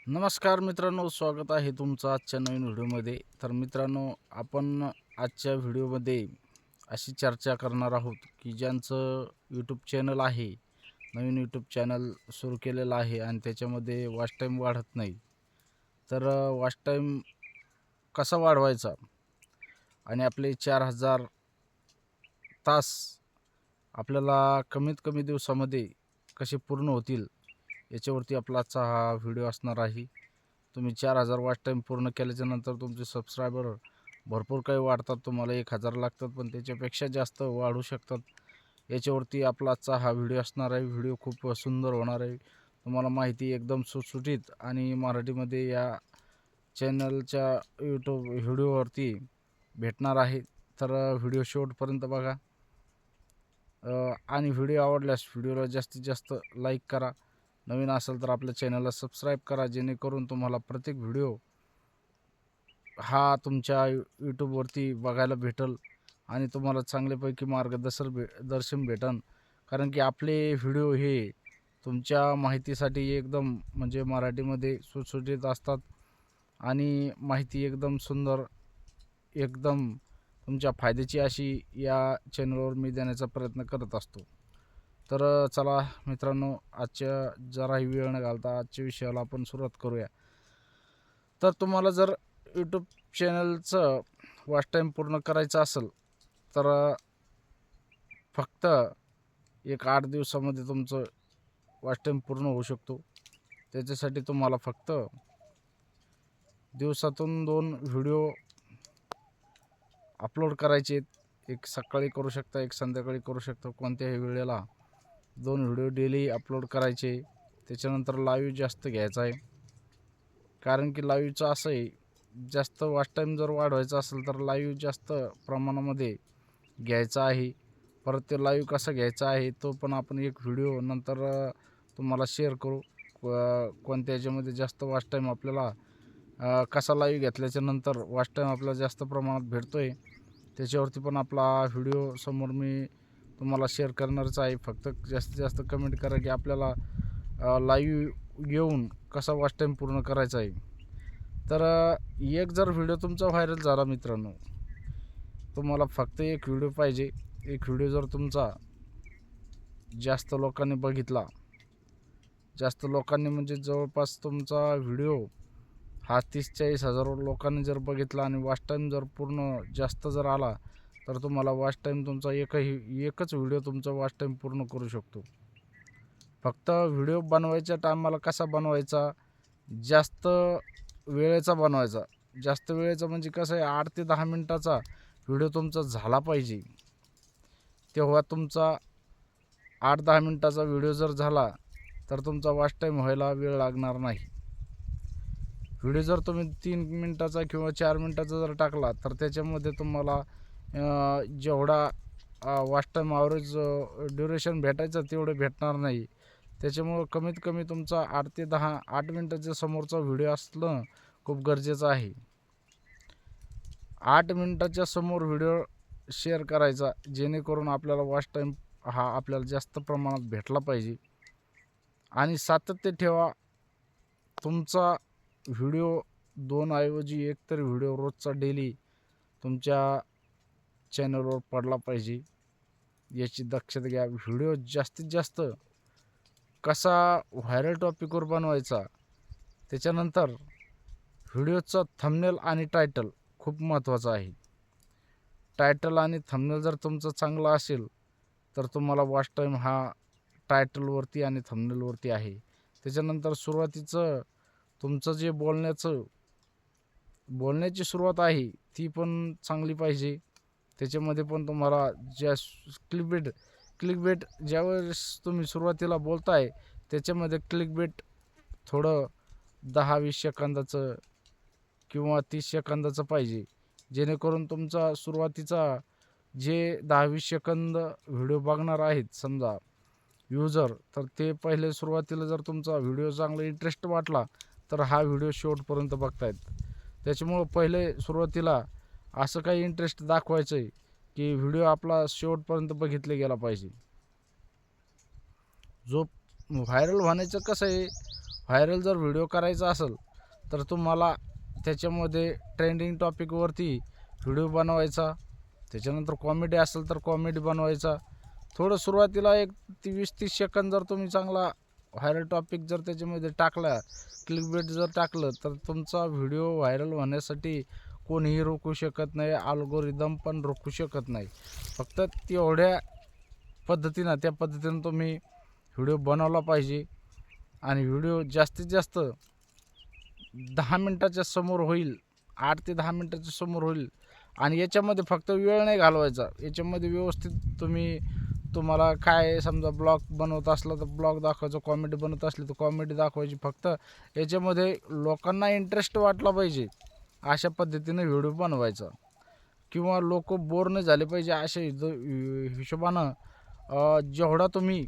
नमस्कार मित्रांनो, स्वागत आहे तुमचं आजच्या नवीन व्हिडिओमध्ये. तर मित्रांनो, आपण आजच्या व्हिडिओमध्ये अशी चर्चा करणार आहोत की ज्यांचं यूट्यूब चॅनल आहे, नवीन यूट्यूब चॅनल सुरू केलेलं आहे आणि त्याच्यामध्ये वॉच टाईम वाढत नाही. तर वॉच टाईम कसा वाढवायचा आणि आपले 4000 तास आपल्याला कमीत कमी दिवसामध्ये कसे पूर्ण होतील, याच्यावरती आपला आजचा हा व्हिडिओ असणार आहे. तुम्ही 4000 वॉच टाईम पूर्ण केल्याच्यानंतर तुमचे सबस्क्रायबर भरपूर काही वाढतात. तुम्हाला 1000 लागतात, पण त्याच्यापेक्षा जास्त वाढू शकतात. याच्यावरती आपला आजचा हा व्हिडिओ असणार आहे. व्हिडिओ खूप सुंदर होणार आहे. तुम्हाला माहिती एकदम सुटसुटीत आणि मराठीमध्ये या चॅनलच्या यूट्यूब व्हिडिओवरती भेटणार आहे. तर व्हिडिओ शेवटपर्यंत बघा. आणि व्हिडिओ आवडल्यास व्हिडिओला जास्तीत जास्त लाईक करा. नवीन असेल तर आपल्या चॅनलला सबस्क्राईब करा, जेणेकरून तुम्हाला प्रत्येक व्हिडिओ हा तुमच्या यूट्यूबवरती बघायला भेटेल आणि तुम्हाला चांगल्यापैकी दर्शन भेटेल. कारण की आपले व्हिडिओ हे तुमच्या माहितीसाठी एकदम म्हणजे मराठीमध्ये सुटसुटीत असतात आणि माहिती एकदम सुंदर, एकदम तुमच्या फायद्याची अशी या चॅनलवर मी देण्याचा प्रयत्न करत असतो. तर चला मित्रांनो, आजच्या जराही वेळ न घालता आजच्या विषयाला आपण सुरुवात करूया. तर तुम्हाला जर यूट्यूब चॅनलचं वॉच टाईम पूर्ण करायचं असेल तर फक्त एक 8 दिवसामध्ये तुमचं वॉच टाईम पूर्ण होऊ शकतो. त्याच्यासाठी तुम्हाला फक्त दिवसातून 2 व्हिडिओ अपलोड करायचे आहेत. एक सकाळी करू शकता, एक संध्याकाळी करू शकता. कोणत्याही वेळेला 2 व्हिडिओ डेली अपलोड करायचे. त्याच्यानंतर लाईव्ह जास्त घ्यायचा आहे. कारण की लाईव्हचं असं आहे, जास्त वॉच टाईम जर वाढवायचा असेल तर लाईव्ह जास्त प्रमाणामध्ये घ्यायचा आहे. परत ते लाईव्ह कसा घ्यायचा आहे तो पण आपण एक व्हिडिओ नंतर तुम्हाला शेअर करू. कोणत्या ह्याच्यामध्ये जास्त वॉच टाईम आपल्याला कसा लाईव्ह घेतल्याच्या नंतर वॉच टाईम आपल्याला जास्त प्रमाणात भेटतो आहे, त्याच्यावरती पण आपला व्हिडिओ समोर मी तुम्हाला शेअर करणारच आहे. फक्त जास्तीत जास्त कमेंट करा की आपल्याला लाईव्ह येऊन कसा वॉच टाईम पूर्ण करायचा आहे. तर एक जर व्हिडिओ तुमचा व्हायरल झाला मित्रांनो, तुम्हाला फक्त एक व्हिडिओ पाहिजे. एक व्हिडिओ जर तुमचा जास्त लोकांनी बघितला, जास्त लोकांनी म्हणजे जवळपास तुमचा व्हिडिओ हा 30-40 हजार लोकांनी जर बघितला आणि वॉच टाईम जर पूर्ण जास्त जर आला, तर तुम्हाला वॉच टाईम तुमचा एकच व्हिडिओ तुमचा वॉच टाईम पूर्ण करू शकतो. फक्त व्हिडिओ बनवायच्या टायमाला कसा बनवायचा, जास्त वेळेचा बनवायचा. जास्त वेळेचा म्हणजे कसं आहे, 8 ते 10 मिनटाचा व्हिडिओ तुमचा झाला पाहिजे. तेव्हा तुमचा 8-10 मिनटाचा व्हिडिओ जर झाला तर तुमचा वॉच टाईम व्हायला वेळ लागणार नाही. व्हिडिओ जर तुम्ही 3 मिनटाचा किंवा 4 मिनटाचा जर टाकला तर त्याच्यामध्ये तुम्हाला जेवढा वॉच टाईम ॲव्हरेज ड्युरेशन भेटायचं तेवढं भेटणार नाही. त्याच्यामुळं कमीत कमी तुमचा 8 ते 8 मिनटाच्या समोरचा व्हिडिओ असणं खूप गरजेचं आहे. 8 मिनटाच्या समोर व्हिडिओ शेअर करायचा, जेणेकरून आपल्याला वॉच टाईम हा आपल्याला जास्त प्रमाणात भेटला पाहिजे. आणि सातत्य ठेवा. तुमचा व्हिडिओ 2 ऐवजी 1 तरी व्हिडिओ रोजचा डेली तुमच्या चॅनलवर पडला पाहिजे, याची दक्षता घ्या. व्हिडिओ जास्तीत जास्त कसा व्हायरल टॉपिकवर बनवायचा, त्याच्यानंतर व्हिडिओचा थंबनेल आणि टायटल खूप महत्त्वाचं आहे. टायटल आणि थंबनेल जर तुमचं चांगलं असेल तर तुम्हाला वॉच टाईम हा टायटलवरती आणि थंबनेलवरती आहे. त्याच्यानंतर सुरुवातीचं तुमचं जे बोलण्याची सुरुवात आहे ती पण चांगली पाहिजे. त्याच्यामध्ये पण तुम्हाला ज्या क्लिकबेट ज्यावेळेस तुम्ही सुरुवातीला बोलताय त्याच्यामध्ये क्लिकबेट थोडं 10-20 सेकंदाचं किंवा 30 सेकंदाचं पाहिजे, जेणेकरून तुमचा सुरुवातीचा जे 10-20 सेकंद व्हिडिओ बघणार आहेत समजा यूजर, तर ते पहिले सुरुवातीला जर तुमचा व्हिडिओ चांगला इंटरेस्ट वाटला तर हा व्हिडिओ शेवटपर्यंत बघतायत. त्याच्यामुळं पहिले सुरुवातीला असं काही इंटरेस्ट दाखवायचं आहे की व्हिडिओ आपला शेवटपर्यंत बघितला गेला पाहिजे. जो व्हायरल होण्याचं कसं आहे, व्हायरल जर व्हिडिओ करायचा असेल तर तुम्हाला त्याच्यामध्ये ट्रेंडिंग टॉपिकवरती व्हिडिओ बनवायचा, त्याच्यानंतर कॉमेडी असेल तर कॉमेडी बनवायचा. थोडं सुरुवातीला एक 20-30 सेकंद जर तुम्ही चांगला व्हायरल टॉपिक जर त्याच्यामध्ये टाकला, क्लिकबेट जर टाकलं, तर तुमचा व्हिडिओ व्हायरल होण्यासाठी कोणीही रोखू शकत नाही, अल्गोरिदम पण रोखू शकत नाही. फक्त तेवढ्या त्या पद्धतीनं तुम्ही व्हिडिओ बनवला पाहिजे आणि व्हिडिओ जास्तीत जास्त 10 मिनटाच्या समोर होईल, 8 ते 10 मिनटाच्या समोर होईल. आणि याच्यामध्ये फक्त वेळ नाही घालवायचा, याच्यामध्ये व्यवस्थित तुम्हाला काय समजा ब्लॉग बनवत असला तर ब्लॉग दाखवायचा, कॉमेडी बनवत असली तर कॉमेडी दाखवायची. फक्त याच्यामध्ये लोकांना इंटरेस्ट वाटला पाहिजे अशा पद्धतीने व्हिडिओ बनवायचा, किंवा लोक बोर नाही झाले पाहिजे अशा हिशोबानं जेवढा तुम्ही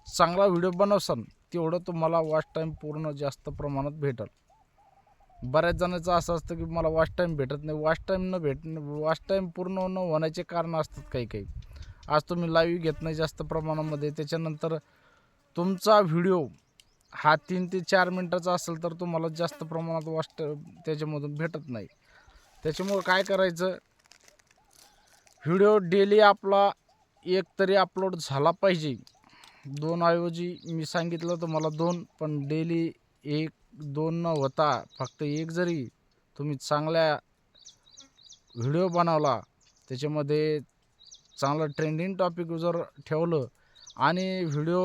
चांगला व्हिडिओ बनवसाल तेवढं तुम्हाला वॉच टाईम पूर्ण जास्त प्रमाणात भेटेल. बऱ्याच जणांचं असं असतं की मला वॉच टाईम भेटत नाही. वॉच टाईम पूर्ण न होण्याचे कारण असतात काही. आज तुम्ही लाईव्ह घेत नाही जास्त प्रमाणामध्ये, त्याच्यानंतर तुमचा व्हिडिओ हा 3 ते 4 मिनटाचा असेल तर तुम्हाला जास्त प्रमाणात वॉच टाईम त्याच्यामधून भेटत नाही. त्याच्यामुळं काय करायचं, व्हिडिओ डेली आपला एक तरी अपलोड झाला पाहिजे. 2 ऐवजी मी सांगितलं तुम्हाला 2, पण डेली 1-2 न होता फक्त 1 जरी तुम्ही चांगल्या व्हिडिओ बनवला, त्याच्यामध्ये चांगलं ट्रेंडिंग टॉपिक जर ठेवलं आणि व्हिडिओ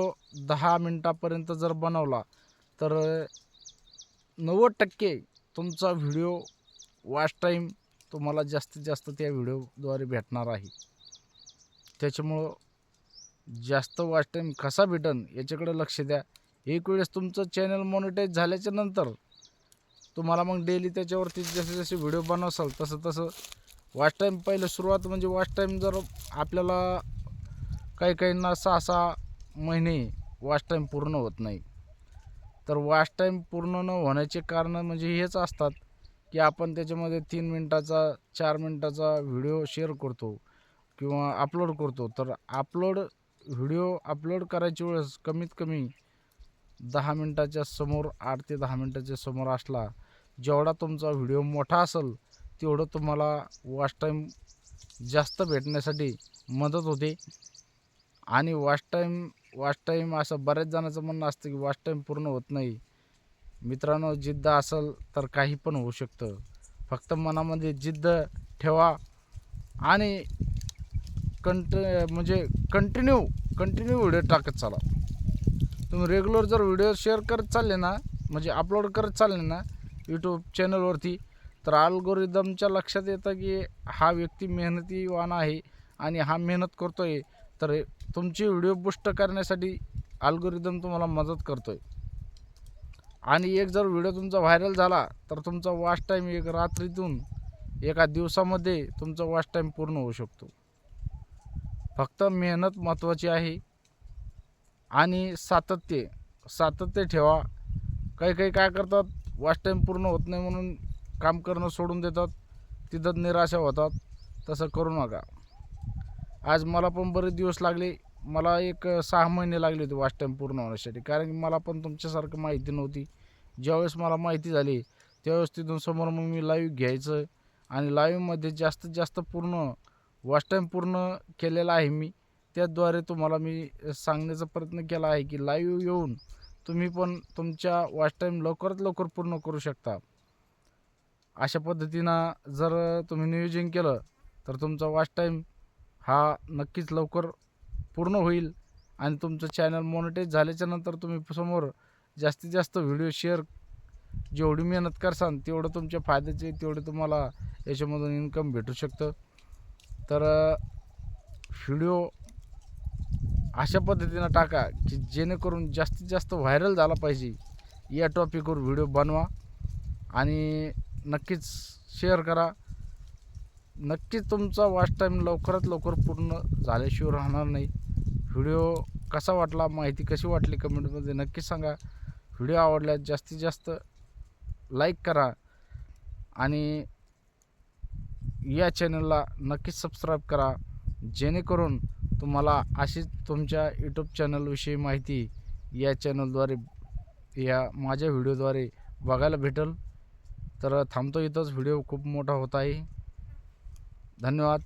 10 मिनटापर्यंत जर बनवला, तर 90% तुमचा व्हिडिओ वॉच टाईम तुम्हाला जास्तीत जास्त त्या व्हिडिओद्वारे भेटणार आहे. त्याच्यामुळं जास्त वॉच टाईम कसा भेटेल याच्याकडे लक्ष द्या. एक वेळेस तुमचं चॅनल मॉनिटाईज झाल्याच्या नंतर तुम्हाला मग डेली त्याच्यावरती जसे व्हिडिओ बनवसाल तसं वॉच टाईम, पहिलं सुरुवात म्हणजे वॉच टाईम जर आपल्याला काहींना 6-6 महिने वॉच टाईम पूर्ण होत नाही. तर वॉच टाईम पूर्ण न होण्याचे कारण म्हणजे हेच असतात की आपण त्याच्यामध्ये 3 मिनटाचा 4 मिनटाचा व्हिडिओ शेअर करतो किंवा अपलोड करतो. तर व्हिडिओ अपलोड करायची वेळेस कमीत कमी 10 मिनटाच्या समोर, 8 ते 10 मिनटाच्या समोर असला, जेवढा तुमचा व्हिडिओ मोठा असेल तेवढं तुम्हाला वॉच टाईम जास्त भेटण्यासाठी मदत होते. आणि वॉच टाईम असं बऱ्याच जणांचं म्हणणं असतं की वॉच टाईम पूर्ण होत नाही. मित्रांनो, जिद्द असेल तर काही पण होऊ शकतं. फक्त मनामध्ये जिद्द ठेवा आणि कंटिन्यू व्हिडिओ टाकत चाला. तुम्ही रेग्युलर जर व्हिडिओ शेअर करत चालले ना, म्हणजे अपलोड करत चालले ना यूट्यूब चॅनलवरती, तर अल्गोरिदमच्या लक्षात येतं की हा व्यक्ती मेहनतीवान आहे आणि हा मेहनत करतो आहे, तर तुमची व्हिडिओ बूस्ट करण्यासाठी अल्गोरिदम तुम्हाला मदत करतो आहे. आणि एक जर व्हिडिओ तुमचा व्हायरल झाला तर तुमचा वॉच टाईम एक रात्रीतून एका दिवसामध्ये तुमचा वॉच टाईम पूर्ण होऊ शकतो. फक्त मेहनत महत्त्वाची आहे आणि सातत्य ठेवा. काही काय करतात, वॉच टाईम पूर्ण होत नाही म्हणून काम करणं सोडून देतात, तिथं निराशा होतात. तसं करू नका. आज मला पण बरेच दिवस लागले, मला एक 6 महिने लागले होते वॉच टाईम पूर्ण होण्यासाठी, कारण की मला पण तुमच्यासारखं माहिती नव्हती. ज्यावेळेस मला माहिती झाली त्यावेळेस तिथून समोर मग मी लाईव्ह घ्यायचं आणि लाईव्हमध्ये जास्तीत जास्त पूर्ण वॉच टाईम पूर्ण केलेला आहे मी. त्याद्वारे तुम्हाला मी सांगण्याचा प्रयत्न केला आहे की लाईव्ह येऊन तुम्ही पण तुमच्या वॉच टाईम लवकरात लवकर पूर्ण करू शकता. अशा पद्धतीनं जर तुम्ही नियोजन केलं तर तुमचा वॉच टाईम हा नक्कीच लवकर पूर्ण होईल आणि तुमचं चॅनल मॉनिटाईज झाल्याच्या नंतर तुम्ही समोर जास्तीत जास्त व्हिडिओ शेअर, जेवढी मेहनत करसाल तेवढं तुमच्या फायद्याचे, तेवढे तुम्हाला याच्यामधून इन्कम भेटू शकतं. तर व्हिडिओ अशा पद्धतीनं टाका की जेणेकरून जास्तीत जास्त व्हायरल झाला पाहिजे. या टॉपिकवर व्हिडिओ बनवा आणि नक्कीच शेअर करा. नक्कीच तुमचा वॉच टाईम लवकरात लवकर पूर्ण झाल्याशिवाय राहणार नाही. व्हिडिओ कसा वाटला, माहिती कशी वाटली कमेंटमध्ये नक्की सांगा. व्हिडिओ आवडल्यास जास्तीत जास्त लाईक करा आणि या चॅनलला नक्कीच सबस्क्राईब करा, जेणेकरून तुम्हाला अशीच तुमच्या यूट्यूब चॅनलविषयी माहिती या चॅनलद्वारे या माझ्या व्हिडिओद्वारे बघायला भेटेल. तर थांबतो इथंच, व्हिडिओ खूप मोठा होत आहे. धन्यवाद.